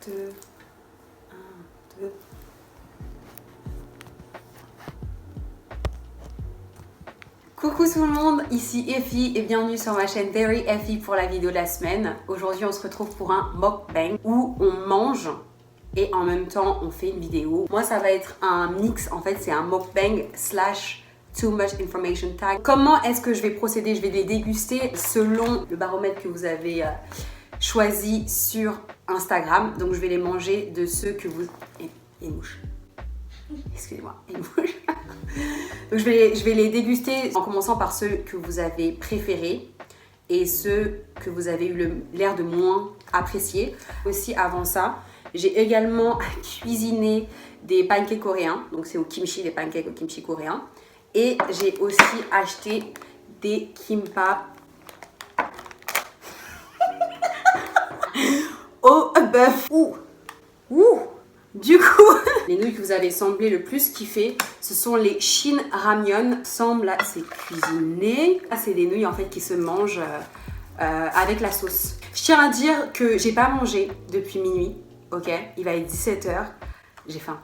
2, 1, 2. Coucou tout le monde, ici Effie et bienvenue sur ma chaîne Very Effie pour la vidéo de la semaine. Aujourd'hui on se retrouve pour un mukbang où on mange et en même temps on fait une vidéo. Moi ça va être un mix, en fait c'est un mukbang slash too much information tag. Comment est-ce que je vais procéder? Je vais les déguster selon le baromètre que vous avez choisi sur Instagram. Donc je vais les manger de ceux que vous... Et mouche. Excusez-moi, une mouche. Donc je vais les déguster en commençant par ceux que vous avez préférés et ceux que vous avez eu l'air de moins apprécier. Aussi avant ça, j'ai également cuisiné des pancakes coréens. Donc c'est au kimchi, des pancakes au kimchi coréen. Et j'ai aussi acheté des kimbap au bœuf. Du coup, les nouilles que vous avez semblé le plus kiffer, ce sont les Shin Ramyeon. Semble là, c'est cuisiné. Là, c'est des nouilles en fait qui se mangent avec la sauce. Je tiens à dire que j'ai pas mangé depuis minuit. Ok, il va être 17h. J'ai faim.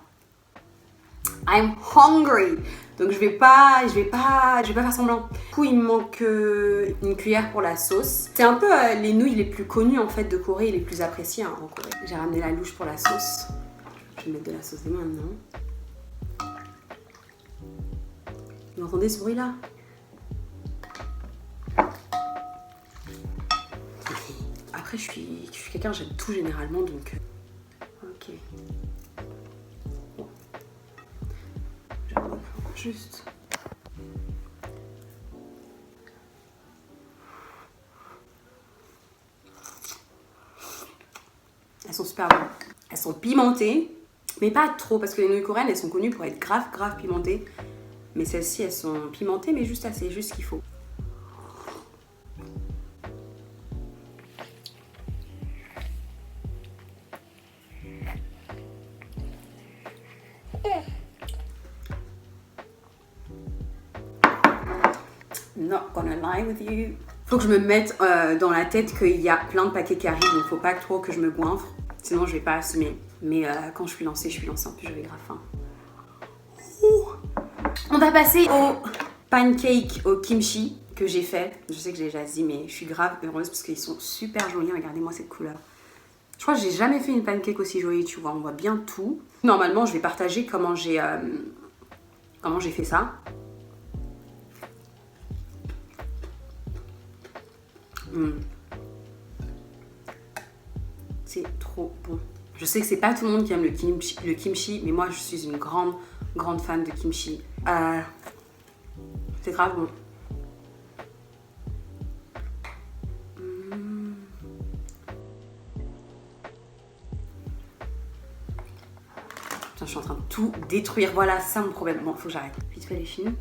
I'm hungry. Donc je vais pas faire semblant. Du coup, il me manque une cuillère pour la sauce. C'est un peu les nouilles les plus connues en fait de Corée et les plus appréciées en Corée. J'ai ramené la louche pour la sauce. Je vais mettre de la sauce dès maintenant. Vous entendez ce bruit là? Après, je suis quelqu'un, j'aime tout généralement, donc... Ok. Bon. Juste... Elles sont super bonnes. Elles sont pimentées. Mais pas trop, parce que les nouilles coréennes, elles sont connues pour être grave pimentées. Mais celles-ci, elles sont pimentées, mais juste assez, juste ce qu'il faut. Not gonna lie with you. Faut que je me mette dans la tête qu'il y a plein de paquets qui arrivent, donc faut pas trop que je me goinfre. Sinon, je vais pas assumer. Mais quand je suis lancée, en plus j'avais grave faim. On va passer au pancake au kimchi que j'ai fait. Je sais que j'ai déjà dit, mais je suis grave heureuse parce qu'ils sont super jolis. Regardez-moi cette couleur. Je crois que j'ai jamais fait une pancake aussi jolie, tu vois. On voit bien tout. Normalement, je vais partager comment j'ai fait ça. C'est trop bon. Je sais que c'est pas tout le monde qui aime le kimchi, mais moi je suis une grande fan de kimchi. C'est grave bon. Putain, je suis en train de tout détruire. Voilà, c'est ça mon problème. Bon, faut que j'arrête. Vite fait les films.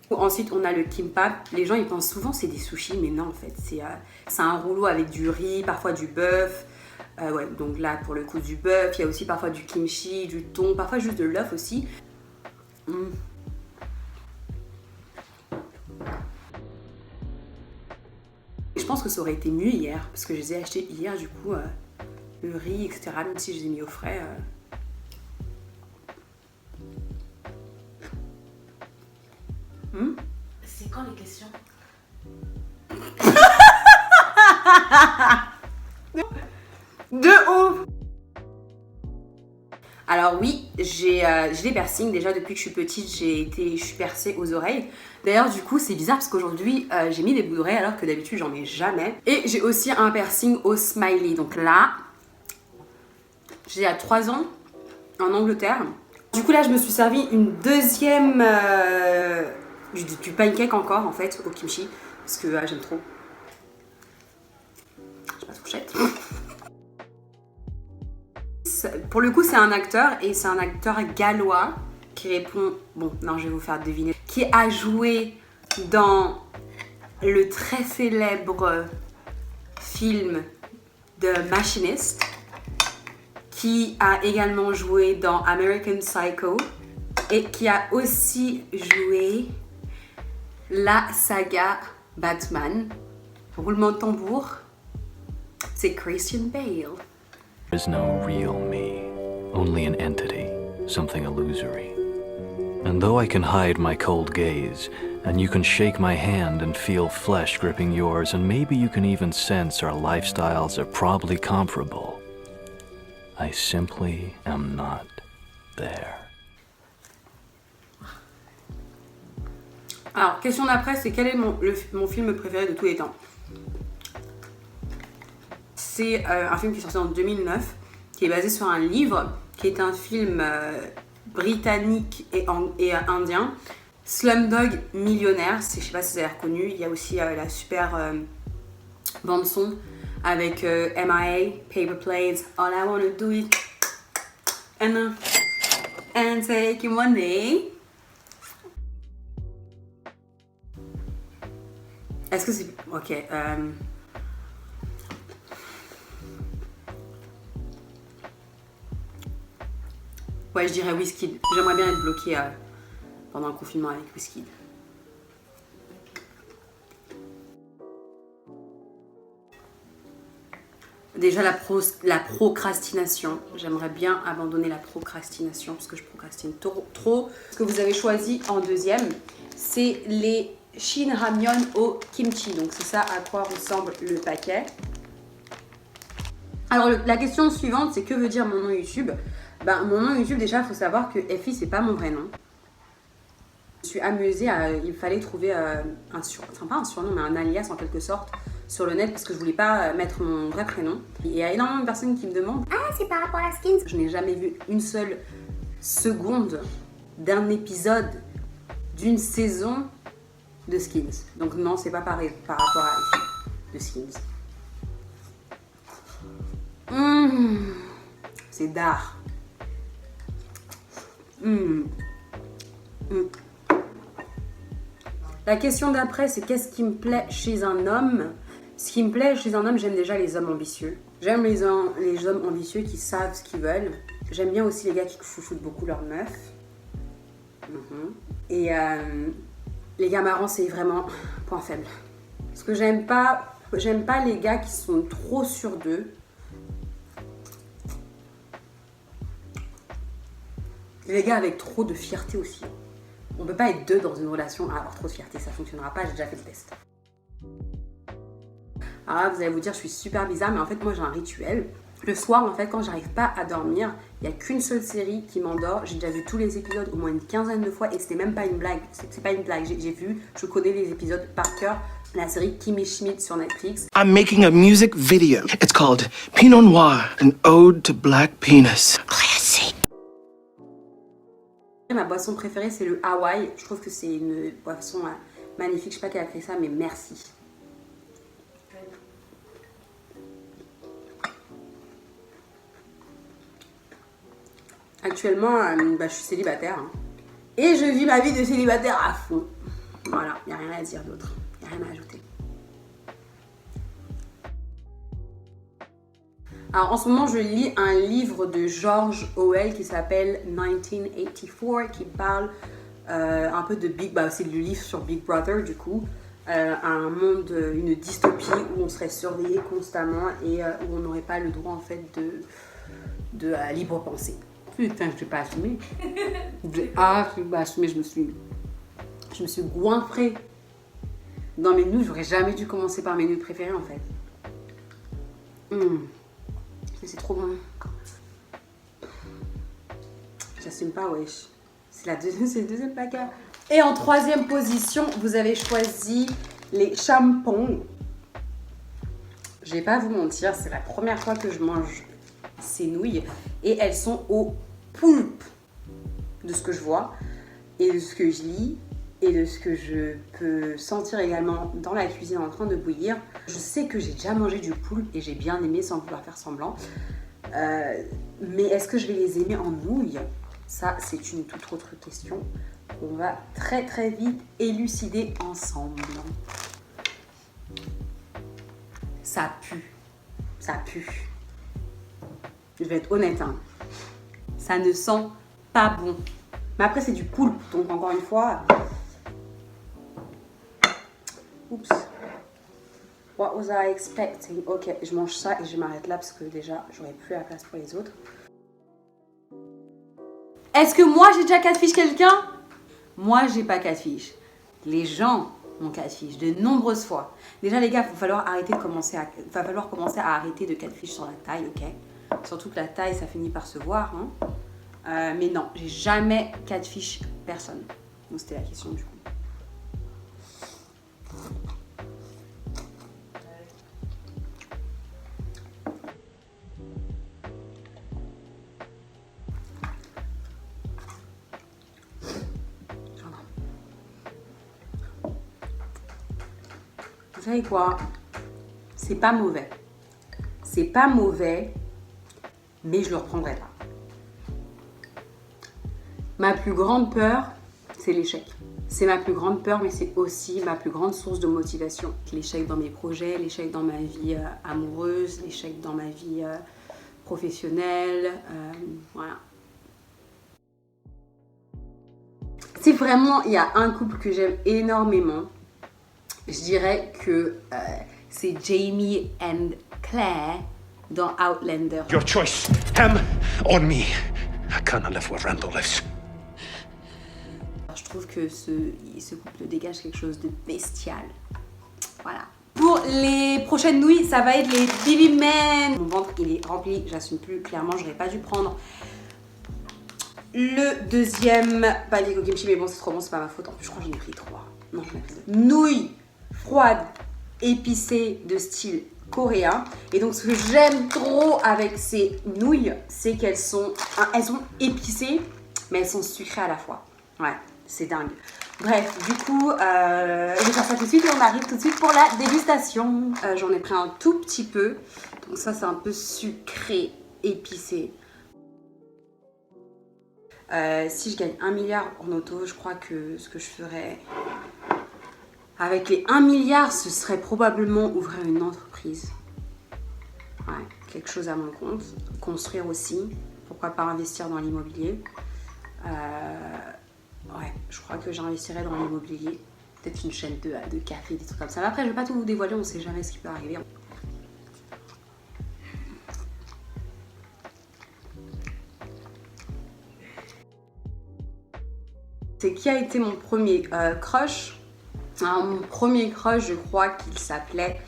Ensuite, on a le kimbap. Les gens, ils pensent souvent c'est des sushis, mais non, en fait, c'est un rouleau avec du riz, parfois du bœuf. Ouais, donc là, pour le coup, du bœuf. Il y a aussi parfois du kimchi, du thon, parfois juste de l'œuf aussi. Je pense que ça aurait été mieux hier, parce que je les ai achetés hier, du coup, le riz, etc., même si je les ai mis au frais. C'est quand les questions? De ouf! Alors oui, j'ai des piercings. Déjà depuis que je suis petite, je suis percée aux oreilles. D'ailleurs du coup c'est bizarre parce qu'aujourd'hui j'ai mis des boucles d'oreilles alors que d'habitude j'en ai jamais. Et j'ai aussi un piercing au smiley. Donc là, j'ai il y a 3 ans en Angleterre. Du coup là je me suis servi une deuxième... du pancake encore en fait au kimchi parce que j'aime trop. J'ai pas de fourchette. Pour le coup c'est un acteur et c'est un acteur gallois qui répond, bon non je vais vous faire deviner, qui a joué dans le très célèbre film The Machinist, qui a également joué dans American Psycho et qui a aussi joué la saga Batman. Roulement de tambour, c'est Christian Bale. There's no real me, only an entity, something illusory. And though I can hide my cold gaze, and you can shake my hand and feel flesh gripping yours, and maybe you can even sense our lifestyles are probably comparable, I simply am not there. Alors, question d'après, c'est quel est mon film préféré de tous les temps? C'est un film qui est sorti en 2009, qui est basé sur un livre, qui est un film britannique et indien. Slumdog Millionnaire, je sais pas si vous avez reconnu. Il y a aussi la super bande son avec MIA, Paper Planes, All I Wanna Do Is and Take Money. Est-ce que c'est... Ok. Ouais, je dirais Wizkid. J'aimerais bien être bloquée pendant le confinement avec Wizkid. Déjà la procrastination. J'aimerais bien abandonner la procrastination parce que je procrastine trop. Ce que vous avez choisi en deuxième, c'est les Shin Ramyeon au kimchi. Donc c'est ça à quoi ressemble le paquet. Alors la question suivante, c'est que veut dire mon nom YouTube? Mon nom YouTube, déjà, il faut savoir que Effie, c'est pas mon vrai nom. Je me suis amusée il fallait trouver pas un surnom, mais un alias en quelque sorte sur le net parce que je voulais pas mettre mon vrai prénom. Et il y a énormément de personnes qui me demandent « Ah, c'est par rapport à Skins ?» Je n'ai jamais vu une seule seconde d'un épisode d'une saison de Skins. Donc non, c'est pas pareil par rapport à Effie de Skins. C'est d'art. La question d'après, c'est qu'est-ce qui me plaît chez un homme? Ce qui me plaît chez un homme, j'aime déjà les hommes ambitieux. J'aime les hommes ambitieux qui savent ce qu'ils veulent. J'aime bien aussi les gars qui chouchoutent beaucoup leurs meufs. Et les gars marrants, c'est vraiment point faible. Parce que j'aime pas les gars qui sont trop sûrs d'eux. Les gars avec trop de fierté aussi. On peut pas être deux dans une relation à avoir trop de fierté, ça fonctionnera pas, j'ai déjà fait le test. Alors là, vous allez vous dire, je suis super bizarre, mais en fait, moi j'ai un rituel. Le soir, en fait, quand j'arrive pas à dormir, il y a qu'une seule série qui m'endort. J'ai déjà vu tous les épisodes au moins une quinzaine de fois et c'était même pas une blague. C'est pas une blague, j'ai vu, je connais les épisodes par cœur. La série Kimmy Schmidt sur Netflix. I'm making a music video. It's called Pinot Noir, an ode to black penis. Classy. Ma boisson préférée, c'est le Hawaii. Je trouve que c'est une boisson magnifique. Je sais pas qui a fait ça, mais merci. Actuellement, je suis célibataire. Et je vis ma vie de célibataire à fond. Voilà, il n'y a rien à dire d'autre. Il n'y a rien à ajouter. Alors en ce moment, je lis un livre de George Orwell qui s'appelle 1984, qui parle un peu de c'est le livre sur Big Brother du coup, un monde, une dystopie où on serait surveillé constamment et où on n'aurait pas le droit en fait de libre pensée. Putain, je n'ai pas assumé. Je n'ai pas assumé, je me suis goinfrée dans mes nudes. J'aurais jamais dû commencer par mes nudes préférées en fait. C'est trop bon. J'assume pas, wesh. C'est le deuxième paquet. Et en troisième position, vous avez choisi les champons. Je vais pas vous mentir, c'est la première fois que je mange ces nouilles. Et elles sont au poulpe de ce que je vois et de ce que je lis et de ce que je peux sentir également dans la cuisine en train de bouillir. Je sais que j'ai déjà mangé du poulpe et j'ai bien aimé sans vouloir faire semblant. Mais est-ce que je vais les aimer en nouilles? Ça, c'est une toute autre question qu'on va très très vite élucider ensemble. Ça pue. Ça pue. Je vais être honnête, hein. Ça ne sent pas bon. Mais après, c'est du poulpe, donc encore une fois... Oups. What was I expecting? Ok, je mange ça et je m'arrête là parce que déjà, j'aurais plus la place pour les autres. Est-ce que moi, j'ai déjà catfish quelqu'un? Moi, j'ai pas catfish. Les gens ont catfish de nombreuses fois. Déjà, les gars, il va falloir commencer à arrêter de catfish sur la taille, ok? Surtout que la taille, ça finit par se voir, hein. Mais non, j'ai jamais catfish personne. Donc, c'était la question du coup. Vous savez quoi? C'est pas mauvais. C'est pas mauvais, mais je le reprendrai pas. Ma plus grande peur, c'est l'échec. C'est ma plus grande peur, mais c'est aussi ma plus grande source de motivation. L'échec dans mes projets, l'échec dans ma vie amoureuse, l'échec dans ma vie professionnelle, voilà. Si vraiment il y a un couple que j'aime énormément, je dirais que c'est Jamie and Claire dans Outlander. Your choice, him or me. I cannot live where Randall lives. Je trouve que ce couple dégage quelque chose de bestial. Voilà. Pour les prochaines nouilles, ça va être les Bibi Men. Mon ventre, il est rempli, j'assume plus. Clairement, j'aurais pas dû prendre le deuxième panier kimchi, mais bon, c'est trop bon, c'est pas ma faute. En plus, je crois que j'en ai pris 3. Non, j'en ai pris 2. Nouilles froides, épicées de style coréen. Et donc, ce que j'aime trop avec ces nouilles, c'est qu'elles sont épicées, mais elles sont sucrées à la fois. Ouais, c'est dingue. Bref, du coup, je vais faire ça tout de suite et on arrive tout de suite pour la dégustation. J'en ai pris un tout petit peu. Donc ça, c'est un peu sucré, épicé. Si je gagne 1 milliard en auto, je crois que ce que je ferais avec les 1 milliard, ce serait probablement ouvrir une entreprise. Ouais, quelque chose à mon compte. Construire aussi. Pourquoi pas investir dans l'immobilier. Ouais, je crois que j'investirais dans l'immobilier. Peut-être une chaîne de café, des trucs comme ça. Mais après, je vais pas tout vous dévoiler, on sait jamais ce qui peut arriver. C'est qui a été mon premier crush? Alors, mon premier crush, je crois qu'il s'appelait...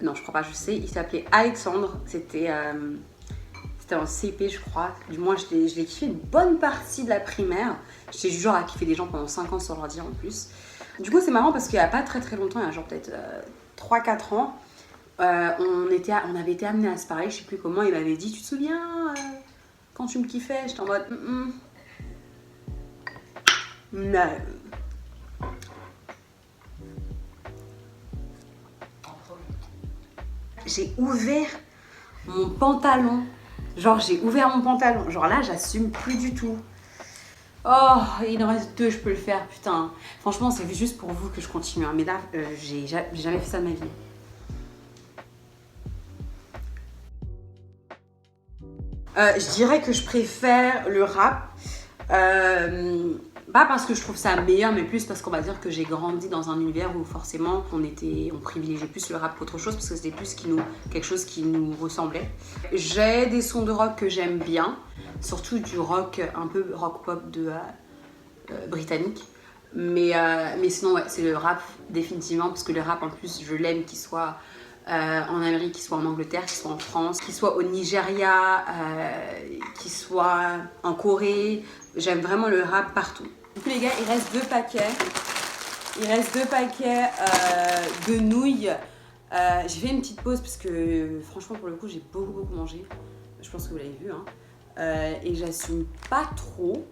Non, je crois pas, je sais. Il s'appelait Alexandre. C'était en CP, je crois. Du moins, je l'ai kiffé une bonne partie de la primaire. J'étais du genre à kiffer des gens pendant 5 ans sans leur dire en plus. Du coup, c'est marrant parce qu'il n'y a pas très longtemps, il y a genre peut-être 3-4 ans, on avait été amenés à se parler, je sais plus comment. Il m'avait dit, tu te souviens quand tu me kiffais? J'étais en mode... Non. J'ai ouvert mon pantalon. Genre, j'ai ouvert mon pantalon. Genre là, j'assume plus du tout. Oh, il en reste 2, je peux le faire, putain. Franchement, c'est juste pour vous que je continue. Hein. Mais là, j'ai jamais fait ça de ma vie. Je dirais que je préfère le rap. Pas parce que je trouve ça meilleur, mais plus parce qu'on va dire que j'ai grandi dans un univers où forcément on privilégiait plus le rap qu'autre chose parce que c'était plus quelque chose qui nous ressemblait. J'ai des sons de rock que j'aime bien, surtout du rock, un peu rock pop britannique. Mais sinon, ouais, c'est le rap définitivement parce que le rap en plus, je l'aime qu'il soit en Amérique, qu'il soit en Angleterre, qu'il soit en France, qu'il soit au Nigeria, qu'il soit en Corée. J'aime vraiment le rap partout. Du coup les gars, il reste 2 paquets. Il reste 2 paquets de nouilles. J'ai fait une petite pause parce que franchement pour le coup j'ai beaucoup mangé. Je pense que vous l'avez vu. Hein. Et j'assume pas trop.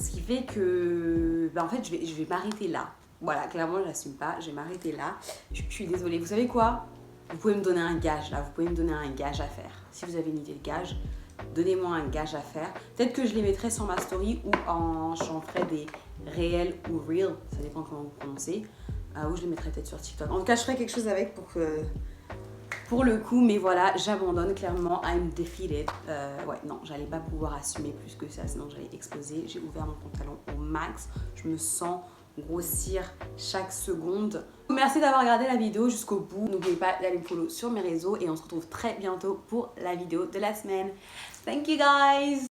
Ce qui fait que... en fait je vais m'arrêter là. Voilà, clairement j'assume pas. Je vais m'arrêter là. Je suis désolée. Vous savez quoi? Vous pouvez me donner un gage là. Vous pouvez me donner un gage à faire. Si vous avez une idée de gage, donnez-moi un gage à faire. Peut-être que je les mettrai sur ma story ou j'en ferai des réels ou reels, ça dépend comment vous prononcez, ou je les mettrai peut-être sur TikTok. En tout cas, je ferai quelque chose avec pour le coup, mais voilà, j'abandonne clairement. I'm defeated. Ouais, non, j'allais pas pouvoir assumer plus que ça, sinon j'allais exploser. J'ai ouvert mon pantalon au max. Je me sens grossir chaque seconde. merci d'avoir regardé la vidéo jusqu'au bout. N'oubliez pas d'aller me follow sur mes réseaux et on se retrouve très bientôt pour la vidéo de la semaine. Thank you guys!